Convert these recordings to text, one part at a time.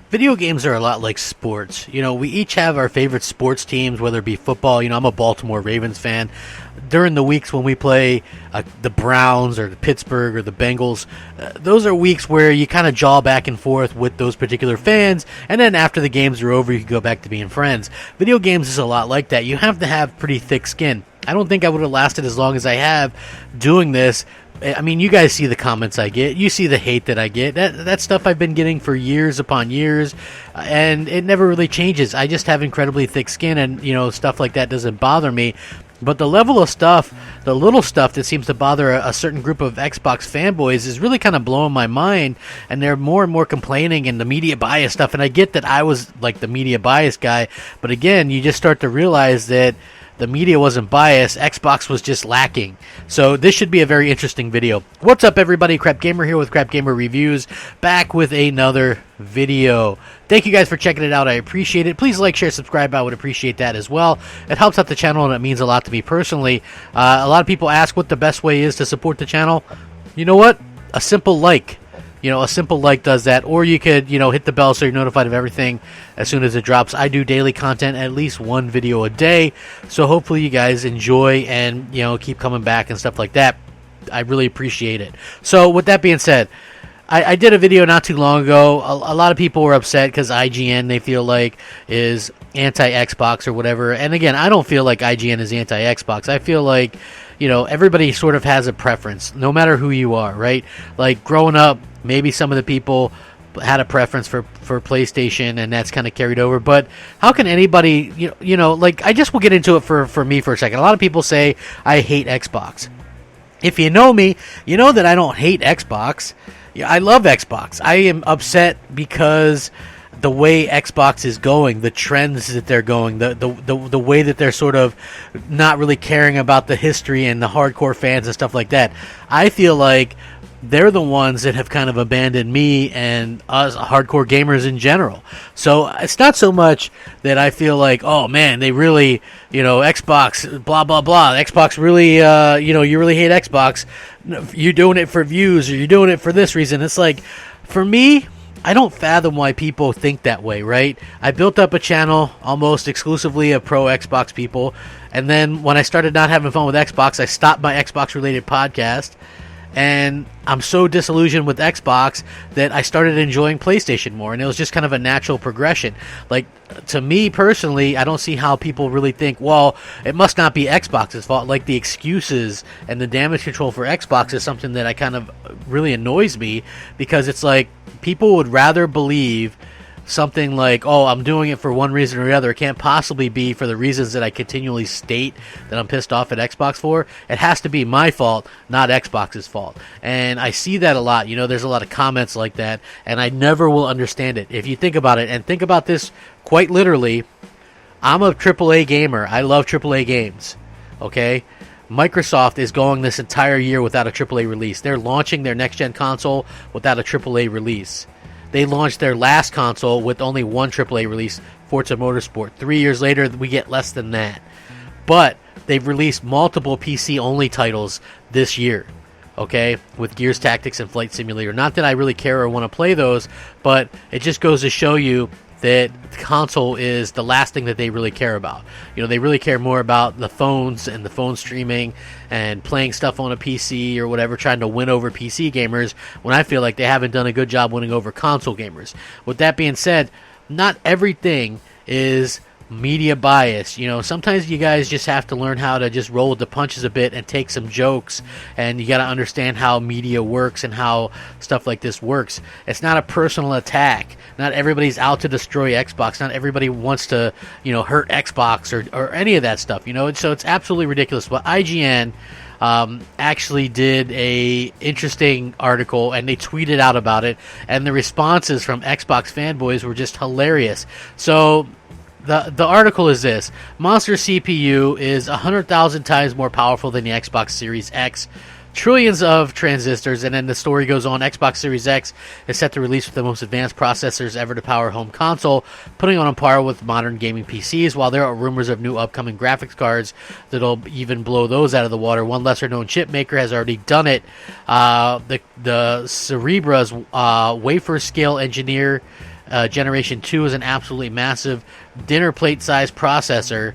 Video games are a lot like sports. You know, we each have our favorite sports teams, whether it be football. You know, I'm a Baltimore Ravens fan. During the weeks when we play the Browns or the Pittsburgh or the Bengals, those are weeks where you kind of jaw back and forth with those particular fans, and then after the games are over, you can go back to being friends. Video games is a lot like that. You have to have pretty thick skin. I don't think I would have lasted as long as I have doing this. I mean, you guys see the comments I get. You see the hate that I get. That stuff I've been getting for years upon years, and it never really changes. I just have incredibly thick skin, and, you know, stuff like that doesn't bother me. But the level of stuff, the little stuff that seems to bother a certain group of Xbox fanboys is really kind of blowing my mind, and they're more and more complaining, and the media bias stuff. And I get that I was like the media bias guy, but again, you just start to realize that the media wasn't biased. Xbox was just lacking. So this should be a very interesting video. What's up, everybody? Crapgamer here with Crapgamer Reviews, back with another video. Thank you guys for checking it out. I appreciate it. Please like, share, subscribe. I would appreciate that as well. It helps out the channel, and it means a lot to me personally. A lot of people ask what the best way is to support the channel. You know what? A simple like. You know, a simple like does that. Or you could, you know, hit the bell so you're notified of everything as soon as it drops. I do daily content, at least one video a day. So hopefully you guys enjoy and, you know, keep coming back and stuff like that. I really appreciate it. So with that being said, I did a video not too long ago. A lot of people were upset because IGN, they feel like, is anti-Xbox or whatever. And again, I don't feel like IGN is anti-Xbox. I feel like, you know, everybody sort of has a preference, no matter who you are, right? Like, growing up, maybe some of the people had a preference for PlayStation, and that's kind of carried over. But how can anybody, you know, like, I just will get into it for me for a second. A lot of people say I hate Xbox. If you know me, you know that I don't hate Xbox. I love Xbox. I am upset because the way Xbox is going, the trends that they're going, the way that they're sort of not really caring about the history and the hardcore fans and stuff like that. I feel like they're the ones that have kind of abandoned me and us hardcore gamers in general. So it's not so much that I feel like, oh man, they really, you know, Xbox, blah, blah, blah. Xbox really, you know, you really hate Xbox. You're doing it for views, or you're doing it for this reason. It's like, for me, I don't fathom why people think that way, right? I built up a channel almost exclusively of pro Xbox people, and then when I started not having fun with Xbox, I stopped my Xbox-related podcast. And I'm so disillusioned with Xbox that I started enjoying PlayStation more, and it was just kind of a natural progression. Like, to me personally, I don't see how people really think, well, it must not be Xbox's fault. Like, the excuses and the damage control for Xbox is something that I kind of really annoys me, because it's like people would rather believe something like, oh, I'm doing it for one reason or the other. It can't possibly be for the reasons that I continually state that I'm pissed off at Xbox for. It has to be my fault, not Xbox's fault. And I see that a lot. You know, there's a lot of comments like that, and I never will understand it. If you think about it, and think about this quite literally, I'm a AAA gamer. I love AAA games, okay? Microsoft is going this entire year without a AAA release. They're launching their next-gen console without a AAA release. They launched their last console with only one AAA release, Forza Motorsport. 3 years later, we get less than that. But they've released multiple PC-only titles this year, okay, with Gears Tactics and Flight Simulator. Not that I really care or want to play those, but it just goes to show you that the console is the last thing that they really care about. You know, they really care more about the phones and the phone streaming and playing stuff on a PC or whatever, trying to win over PC gamers, when I feel like they haven't done a good job winning over console gamers. With that being said, not everything is media bias. You know, sometimes you guys just have to learn how to just roll with the punches a bit and take some jokes, and you got to understand how media works and how stuff like this works. It's not a personal attack. Not everybody's out to destroy Xbox. Not everybody wants to, you know, hurt Xbox or any of that stuff, you know. So it's absolutely ridiculous. But IGN actually did a interesting article, and they tweeted out about it, and the responses from Xbox fanboys were just hilarious. So the article is this: Monster CPU is 100,000 times more powerful than the Xbox Series X. Trillions of transistors, and then the story goes on. Xbox Series X is set to release with the most advanced processors ever to power a home console, putting on par with modern gaming PCs, while there are rumors of new upcoming graphics cards that'll even blow those out of the water. One lesser-known chip maker has already done it. The Cerebra's wafer-scale engineer Generation 2 is an absolutely massive dinner plate size processor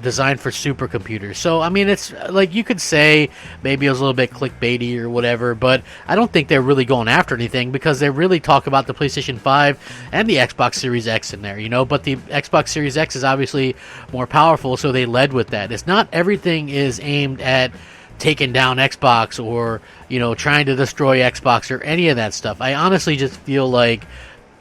designed for supercomputers. So, I mean, it's like you could say maybe it was a little bit clickbaity or whatever, but I don't think they're really going after anything because they really talk about the PlayStation 5 and the Xbox Series X in there, you know, but the Xbox Series X is obviously more powerful, so they led with that. It's not everything is aimed at taking down Xbox or, you know, trying to destroy Xbox or any of that stuff. I honestly just feel like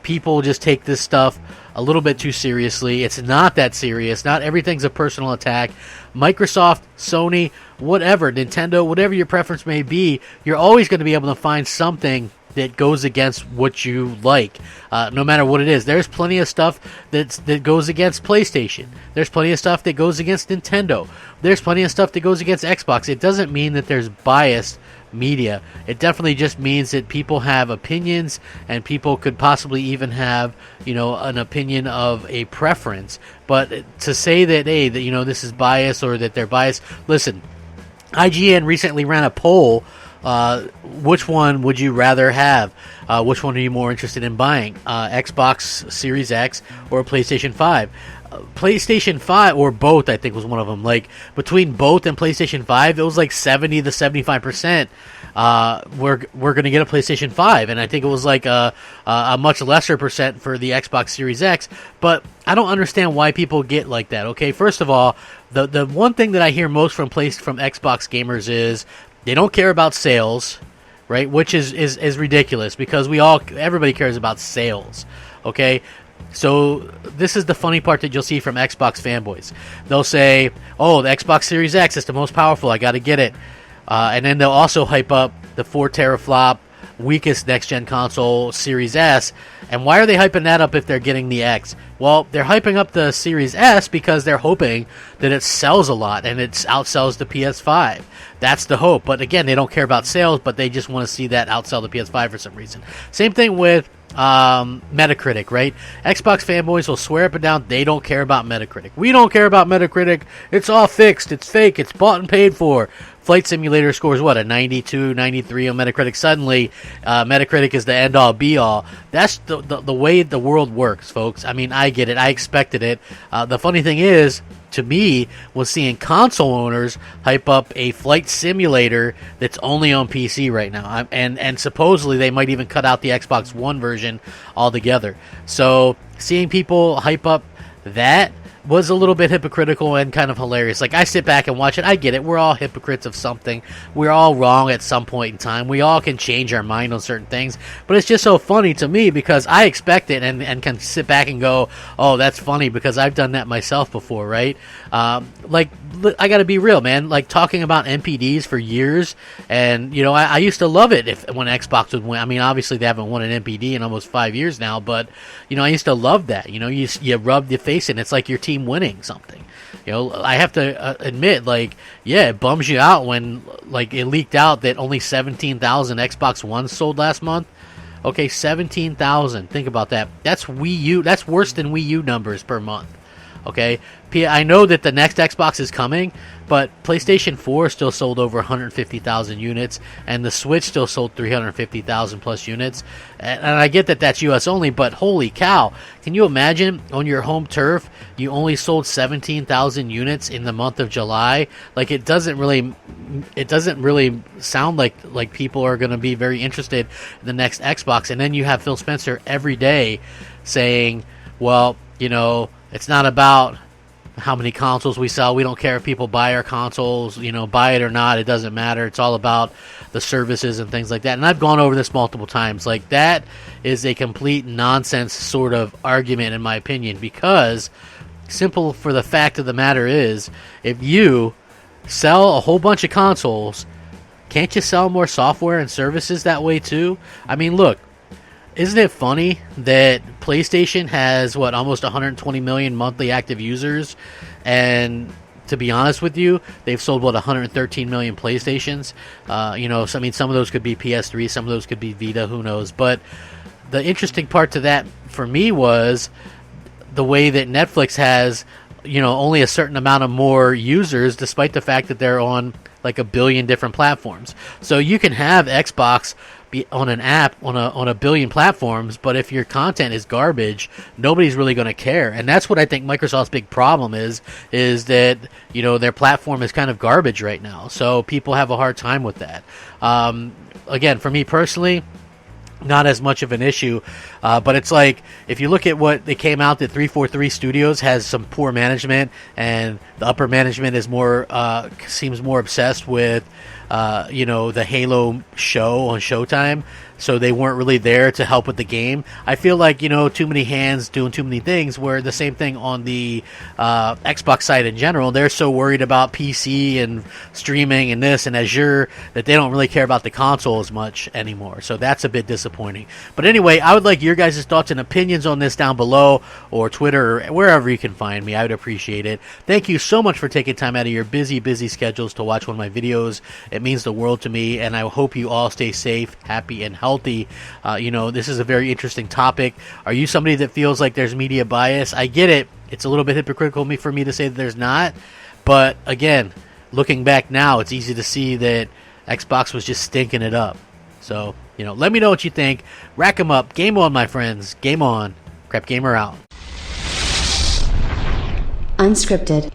people just take this stuff a little bit too seriously. It's not that serious. Not everything's a personal attack. Microsoft, Sony, whatever, Nintendo, whatever your preference may be, you're always going to be able to find something that goes against what you like, no matter what it is. There's plenty of stuff that goes against PlayStation. There's plenty of stuff that goes against Nintendo. There's plenty of stuff that goes against Xbox. It doesn't mean that there's biased media. It definitely just means that people have opinions, and people could possibly even have, you know, an opinion of a preference. But to say that, hey, that, you know, this is bias or that they're biased, listen, IGN recently ran a poll. Which one would you rather have? Which one are you more interested in buying? Xbox Series X or PlayStation 5? PlayStation 5 or both, I think was one of them. Like between both and PlayStation 5, it was like 70 to 75%. We're going to get a PlayStation 5, and I think it was like a much lesser percent for the Xbox Series X. But I don't understand why people get like that. Okay, first of all, the one thing that I hear most from Xbox gamers is they don't care about sales, right? Which is ridiculous because everybody cares about sales. Okay. So this is the funny part that you'll see from Xbox fanboys. They'll say, oh, the Xbox Series X is the most powerful, I got to get it. And then they'll also hype up the 4 teraflop, weakest next-gen console, Series S. And why are they hyping that up if they're getting the X? Well, they're hyping up the Series S because they're hoping that it sells a lot and it outsells the PS5. That's the hope. But again, they don't care about sales, but they just want to see that outsell the PS5 for some reason. Same thing with Metacritic, right? Xbox fanboys will swear up and down they don't care about Metacritic. We don't care about Metacritic. It's all fixed. It's fake. It's bought and paid for. Flight Simulator scores what, a 92, 93 on Metacritic. Suddenly, Metacritic is the end-all, be-all. That's the way the world works, folks. I mean, I get it. I expected it. The funny thing is, to me, was seeing console owners hype up a Flight Simulator that's only on PC right now. And supposedly they might even cut out the Xbox One version altogether. So, seeing people hype up that was a little bit hypocritical and kind of hilarious. Like, I sit back and watch it. I get it. We're all hypocrites of something. We're all wrong at some point in time. We all can change our mind on certain things. But it's just so funny to me because I expect it and can sit back and go, oh, that's funny because I've done that myself before, right? Like, I got to be real, man. Like, talking about NPDs for years, and, you know, I used to love it when Xbox would win. I mean, obviously they haven't won an NPD in almost 5 years now, but, you know, I used to love that. You know, you rub your face in. It's like your team winning something. You know, I have to admit, like, yeah, it bums you out when, like, it leaked out that only 17,000 Xbox Ones sold last month. Okay, 17,000. Think about that. That's Wii U. That's worse than Wii U numbers per month. Okay, I know that the next Xbox is coming, but PlayStation 4 still sold over 150,000 units, and the Switch still sold 350,000 plus units. And I get that that's US only, but holy cow, can you imagine on your home turf you only sold 17,000 units in the month of July? Like, it doesn't really sound like people are going to be very interested in the next Xbox. And then you have Phil Spencer every day saying, well, you know, it's not about how many consoles we sell. We don't care if people buy our consoles, you know, buy it or not. It doesn't matter. It's all about the services and things like that. And I've gone over this multiple times. Like, that is a complete nonsense sort of argument, in my opinion, because simple for the fact of the matter is, if you sell a whole bunch of consoles, can't you sell more software and services that way too? I mean, look, isn't it funny that PlayStation has, what, almost 120 million monthly active users? And to be honest with you, they've sold, what, 113 million PlayStations? You know, so, I mean, some of those could be PS3, some of those could be Vita, who knows? But the interesting part to that for me was the way that Netflix has, you know, only a certain amount of more users, despite the fact that they're on like a billion different platforms. So you can have Xbox be on an app on a billion platforms, but if your content is garbage, nobody's really going to care. And that's what I think Microsoft's big problem is that, you know, their platform is kind of garbage right now. So people have a hard time with that. Again, for me personally, not as much of an issue, but it's like if you look at what they came out, that 343 Studios has some poor management, and the upper management is more seems more obsessed with you know, the Halo show on Showtime, so they weren't really there to help with the game. I feel like, you know, too many hands doing too many things, where the same thing on the Xbox side in general. They're so worried about PC and streaming and this and Azure that they don't really care about the console as much anymore. So that's a bit disappointing. But anyway, I would like your guys' thoughts and opinions on this down below, or Twitter, or wherever you can find me. I would appreciate it. Thank you so much for taking time out of your busy schedules to watch one of my videos. It means the world to me, and I hope you all stay safe, happy, and healthy. You know, this is a very interesting topic. Are you somebody that feels like there's media bias? I get it. It's a little bit hypocritical for me to say that there's not. But again, looking back now, it's easy to see that Xbox was just stinking it up. So, you know, let me know what you think. Rack 'em up. Game on, my friends. Game on. Crapgamer out. Unscripted.